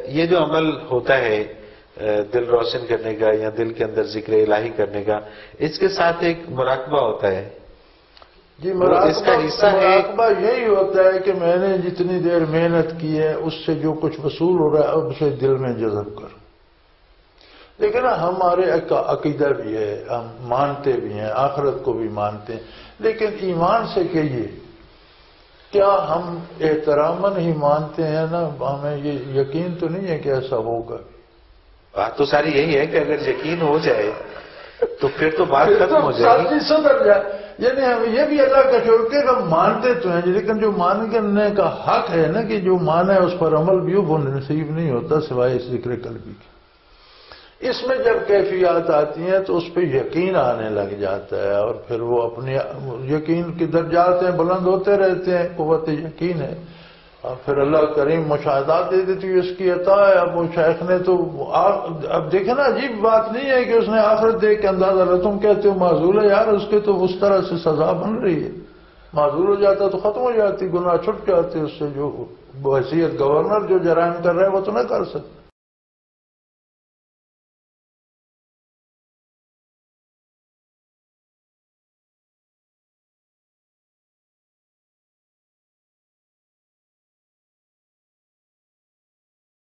یہ جو عمل ہوتا ہے دل روشن کرنے کا یا دل کے اندر ذکر الہی کرنے کا، اس کے ساتھ ایک مراقبہ ہوتا ہے. جی اس کا حصہ ہے. مراقبہ یہی ہوتا ہے کہ میں نے جتنی دیر محنت کی ہے اس سے جو کچھ وصول ہو رہا ہے اب اسے دل میں جذب کر. لیکن ہمارے عقیدہ بھی ہے، ہم مانتے بھی ہیں، آخرت کو بھی مانتے ہیں، لیکن ایمان سے کہیے کیا ہم احتراماً ہی مانتے ہیں نا، ہمیں یہ یقین تو نہیں ہے کہ ایسا ہوگا. بات تو ساری یہی ہے کہ اگر یقین ہو جائے تو پھر تو بات ختم ہو جائے گی. سدھر جائے. یعنی ہم یہ بھی اللہ کا شکر کہ ہم مانتے تو ہیں، لیکن جو ماننے کا حق ہے نا کہ جو مانا ہے اس پر عمل بھی وہ نصیب نہیں ہوتا سوائے اس ذکر قلبی کے. اس میں جب کیفیات آتی ہیں تو اس پہ یقین آنے لگ جاتا ہے، اور پھر وہ اپنے یقین کے درجات ہیں بلند ہوتے رہتے ہیں، قوت یقین ہے. اور پھر اللہ کریم مشاہدات دے دیتی ہے، اس کی عطا ہے. اب وہ شیخ نے تو اب دیکھیں نا، عجیب بات نہیں ہے کہ اس نے آخرت دیکھ کے اندازہ لگا. تم کہتے ہو معذور ہے، یار اس کے تو اس طرح سے سزا بن رہی ہے. معذور ہو جاتا تو ختم ہو جاتی، گناہ چھٹ جاتے اس سے. جو بحیثیت گورنر جو جرائم کر رہا ہے وہ تو نہ کر سکتا.